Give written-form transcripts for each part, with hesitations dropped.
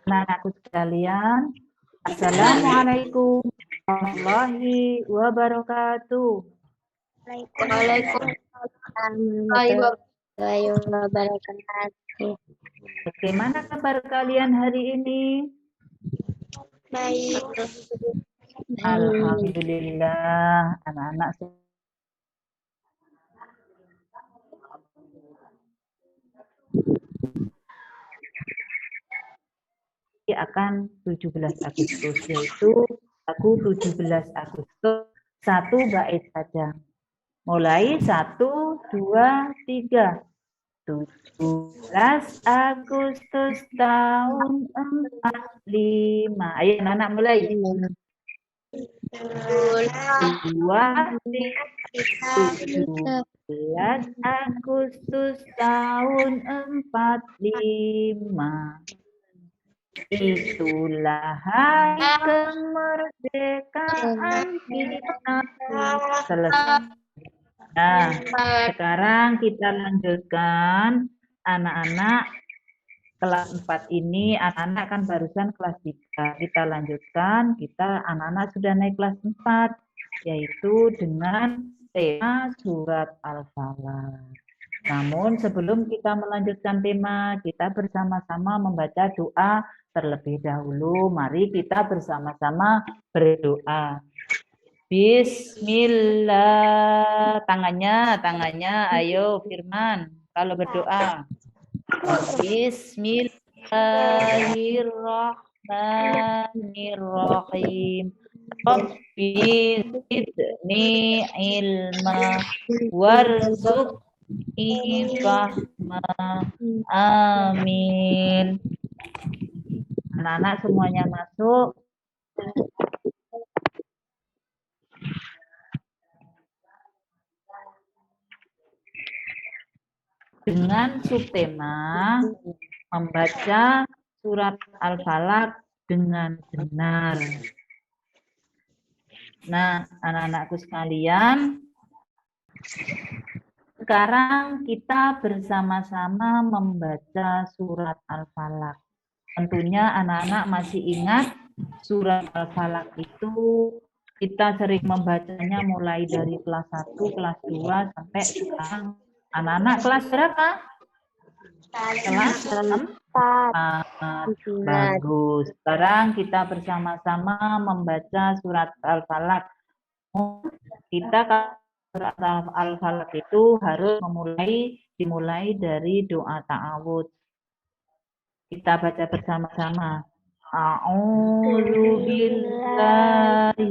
Anak-anakku sekalian, Assalamualaikum warahmatullahi wabarakatuh. Waalaikumsalam warahmatullahi wabarakatuh. Bagaimana kabar kalian hari ini? Baik. Alhamdulillah, anak-anak akan 17 Agustus, yaitu lagu 17 Agustus, 1 bait saja. Mulai 1, 2, 3. 17 Agustus tahun 45. Ayo anak-anak mulai. 17 Agustus tahun 45. Itulah hari kemerdekaan kita. Selesai. Nah, sekarang kita lanjutkan anak-anak kelas 4 ini. Anak-anak kan barusan kelas 3. Kita lanjutkan, anak-anak sudah naik kelas 4, yaitu dengan tema surat Al-Falaq. Namun sebelum kita melanjutkan tema, kita bersama-sama membaca doa terlebih dahulu. Mari kita bersama-sama berdoa. Bismillah. Tangannya, ayo Firman. Kalau berdoa. Bismillahirrahmanirrahim. Rabbi zidni ilma warzuqni fahma. Amin. Anak-anak semuanya masuk. Dengan subtema membaca surat Al-Falaq dengan benar. Nah, anak-anakku sekalian, sekarang kita bersama-sama membaca surat Al-Falaq. Tentunya anak-anak masih ingat surat Al-Falaq itu kita sering membacanya mulai dari kelas 1, kelas 2 sampai sekarang. Anak-anak kelas berapa? Kelas 4. Bagus. Sekarang kita bersama-sama membaca surat Al-Falaq. Kita surat Al-Falaq itu harus dimulai dari doa ta'awudz. Kita baca bersama-sama. A'udzu billahi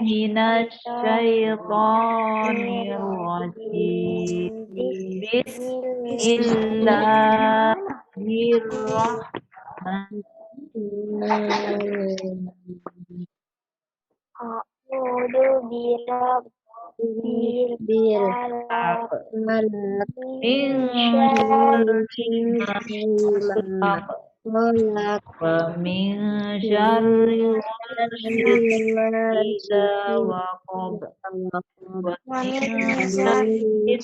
minasy syaithanir rajim. Bismillahirrahmanirrahim. A'udzu birabbil falaq min wa min syarri idza waqab wa min syarri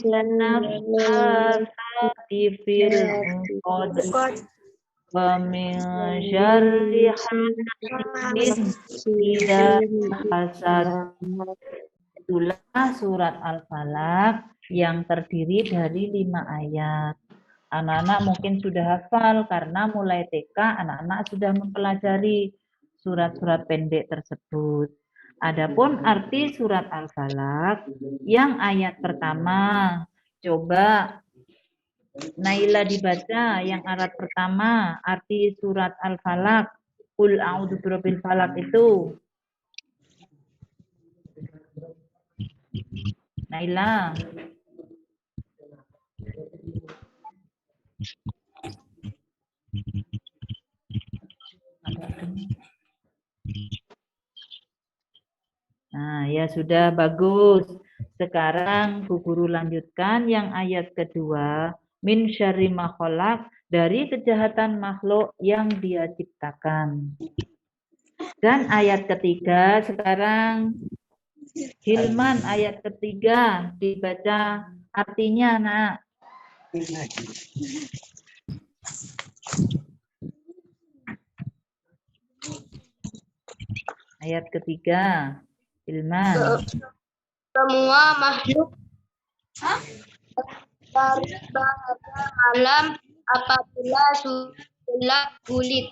naffatsati fil 'uqad wa min syarri hasidin idza hasad. Itulah surat Al-Falaq yang terdiri dari 5 ayat. Anak-anak mungkin sudah hafal karena mulai TK anak-anak sudah mempelajari surat-surat pendek tersebut. Adapun arti surat Al-Falaq yang ayat pertama, coba Naila dibaca yang ayat pertama, arti surat Al-Falaq. Qul a'udzu birabbil falaq itu. Naila. Nah, ya sudah bagus. Sekarang Bu Guru lanjutkan yang ayat kedua. Min syarri ma khalaq, dari kejahatan makhluk yang Dia ciptakan. Dan ayat ketiga sekarang Hilman ayat ketiga dibaca artinya, Nak. Ayat ketiga. Ilman. Semua makhluk dari bahasa malam apabila sudah kulit.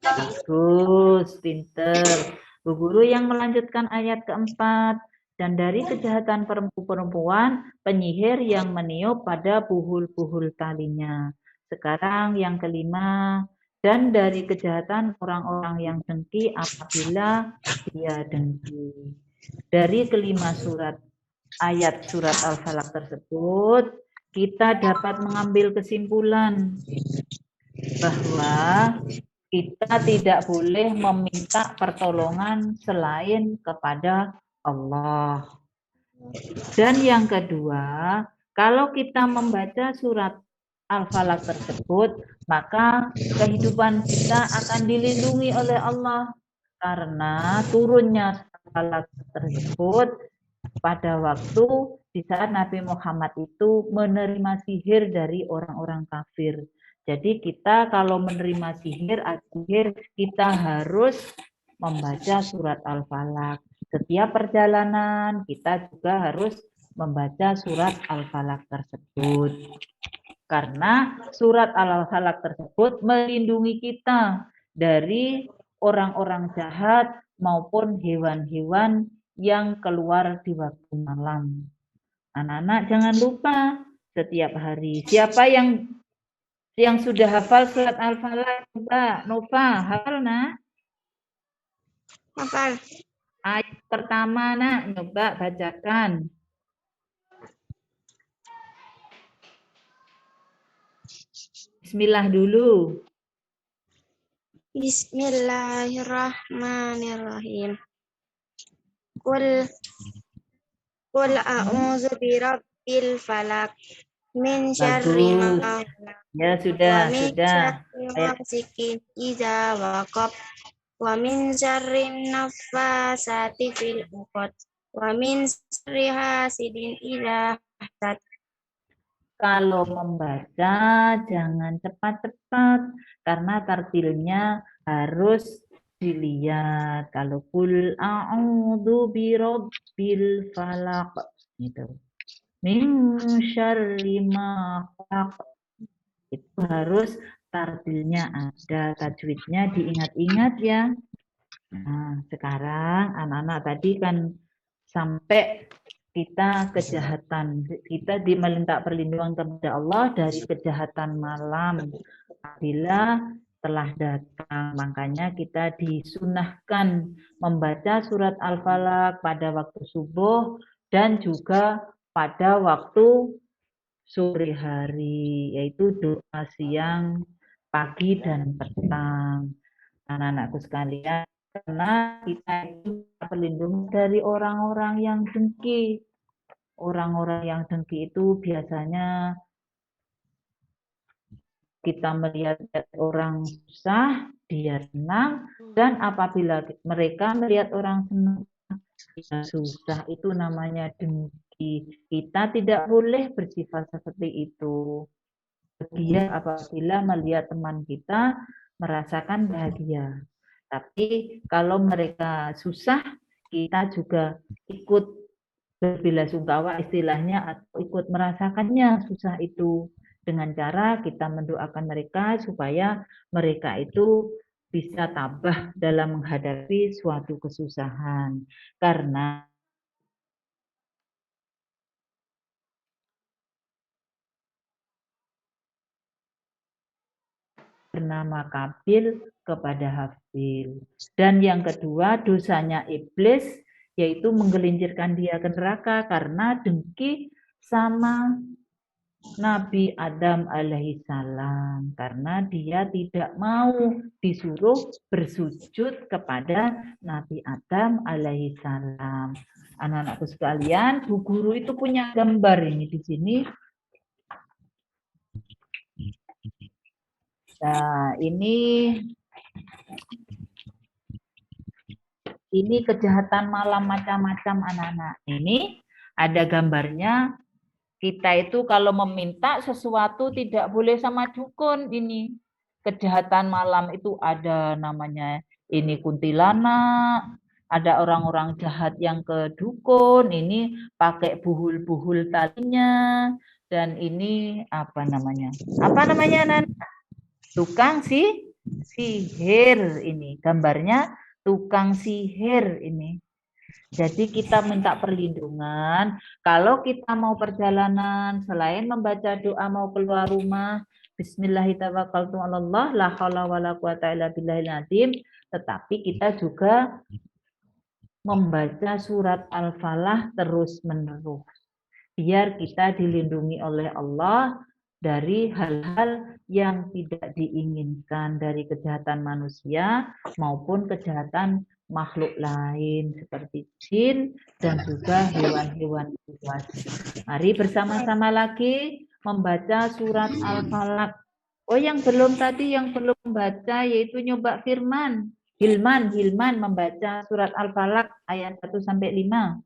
Bagus, pinter. Bu Guru yang melanjutkan ayat keempat. Dan dari kejahatan perempuan, penyihir yang meniup pada buhul-buhul talinya. Sekarang yang kelima. Dan dari kejahatan orang-orang yang dengki apabila dia dengki. Dari kelima ayat surat Al-Falaq tersebut, kita dapat mengambil kesimpulan bahwa kita tidak boleh meminta pertolongan selain kepada Allah. Dan yang kedua, kalau kita membaca surat Al-Falaq tersebut, maka kehidupan kita akan dilindungi oleh Allah. Karena turunnya Al-Falaq tersebut pada waktu di saat Nabi Muhammad itu menerima sihir dari orang-orang kafir. Jadi kita kalau menerima sihir, kita harus membaca surat Al-Falaq. Setiap perjalanan kita juga harus membaca surat Al-Falaq tersebut. Karena surat Al-Falaq tersebut melindungi kita dari orang-orang jahat maupun hewan-hewan yang keluar di waktu malam. Anak-anak jangan lupa setiap hari. Siapa yang sudah hafal surat Al-Falaq? Coba Nova, hafal nak? Hafal. Ayat pertama nak, coba bacakan. Bismillah dulu. Bismillahirrahmanirrahim. Qul a'udzu birabbil falaq min syarri ma khalaq. Ya sudah, sudah. Ghasikin idza waqab wa min syarri naffasati fil 'uqad wa min syarri hasidin idza hasad. Kalau membaca jangan cepat-cepat karena tartilnya harus dilihat. Kalau kul a'udzu birabbil falaq gitu. Min syarri ma khalaq. Itu harus tartilnya ada, tajwidnya diingat-ingat ya. Nah, sekarang anak-anak tadi kan sampai kita kejahatan. Kita meminta perlindungan kepada Allah dari kejahatan malam apabila telah datang. Makanya kita disunahkan membaca surat Al-Falaq pada waktu subuh dan juga pada waktu sore hari, yaitu doa siang, pagi, dan petang. Anak-anakku sekalian, karena kita itu terlindung dari orang-orang yang dengki. Orang-orang yang dengki itu biasanya kita melihat orang susah, dia senang, dan apabila mereka melihat orang senang, dia susah, itu namanya dengki. Kita tidak boleh bersifat seperti itu. Bahagia apabila melihat teman kita merasakan bahagia. Tapi kalau mereka susah, kita juga ikut berbelasungkawa istilahnya atau ikut merasakannya susah itu dengan cara kita mendoakan mereka supaya mereka itu bisa tabah dalam menghadapi suatu kesusahan. Karena bernama Kabil kepada Habil. Dan yang kedua, dosanya iblis, yaitu menggelincirkan dia ke neraka karena dengki sama Nabi Adam alaihissalam. Karena dia tidak mau disuruh bersujud kepada Nabi Adam alaihissalam. Anak-anakku sekalian, Bu Guru itu punya gambar ini di sini. Nah, ini kejahatan malam macam-macam anak-anak. Ini ada gambarnya. Kita itu kalau meminta sesuatu tidak boleh sama dukun ini. Kejahatan malam itu ada namanya ini kuntilanak, ada orang-orang jahat yang ke dukun, ini pakai buhul-buhul talinya, dan ini apa namanya? Apa namanya, Nan? Tukang sihir ini. Gambarnya tukang sihir ini. Jadi kita minta perlindungan. Kalau kita mau perjalanan, selain membaca doa mau keluar rumah, Bismillahirrahmanirrahim, la haula wala quwata illa billahil azim, tetapi kita juga membaca surat Al-Falah terus-menerus. Biar kita dilindungi oleh Allah dari hal-hal yang tidak diinginkan dari kejahatan manusia maupun kejahatan makhluk lain seperti jin dan juga hewan-hewan buas. Mari bersama-sama lagi membaca surat Al-Falaq. Oh, yang belum baca yaitu nyoba Hilman membaca surat Al-Falaq ayat 1 sampai 5.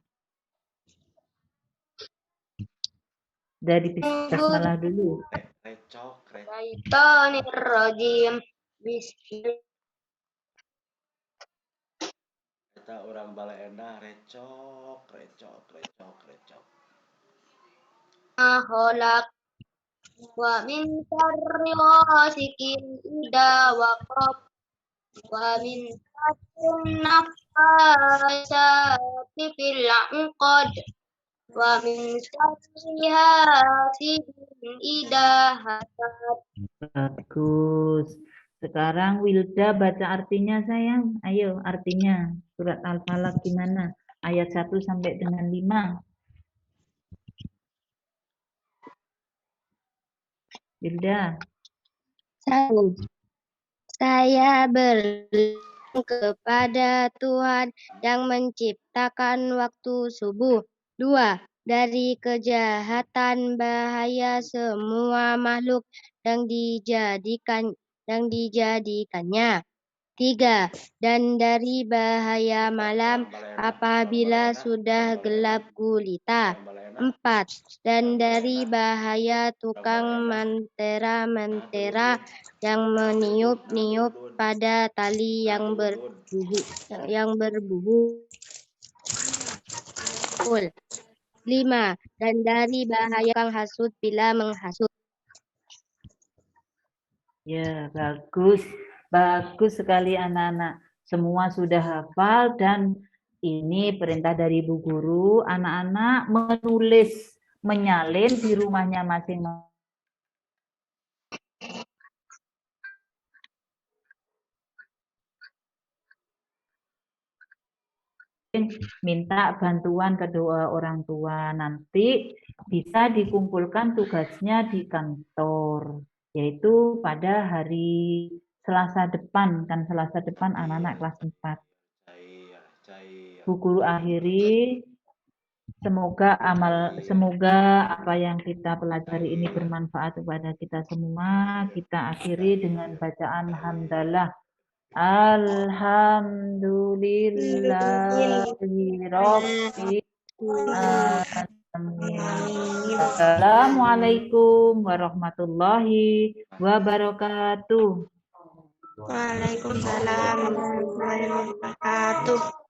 Dari basmalah dulu. Syaitonirrajim. Bismillah. Kita orang Balaena recok. Kholaq wa min syarri ghasikin idza waqab wa min syarri naffasati fil 'uqad wa min syarri hasidin idza hasad. Bagus. Sekarang Wilda baca artinya, sayang. Ayo, artinya surat Al-Falaq gimana? Ayat 1 sampai dengan 5. Wilda. Saya berlindung kepada Tuhan yang menciptakan waktu subuh. 2. Dari kejahatan bahaya semua makhluk yang dijadikannya. 3. Dan dari bahaya malam apabila sudah gelap gulita. 4. Dan dari bahaya tukang mentera-mentera yang meniup-niup pada tali yang berbuhul. 5. Dan dari bahaya tukang hasut bila menghasut. Ya, bagus. Bagus sekali anak-anak. Semua sudah hafal dan ini perintah dari Bu Guru, anak-anak menulis, menyalin di rumahnya masing-masing. Minta bantuan kedua orang tua, nanti bisa dikumpulkan tugasnya di kantor, yaitu pada hari Selasa depan, kan Selasa depan anak-anak kelas 4. Bu Guru akhiri, semoga apa yang kita pelajari ini bermanfaat kepada kita semua. Kita akhiri dengan bacaan hamdalah. Alhamdulillahirabbil alamin. Assalamualaikum warahmatullahi wabarakatuh. Waalaikumsalam warahmatullahi wabarakatuh.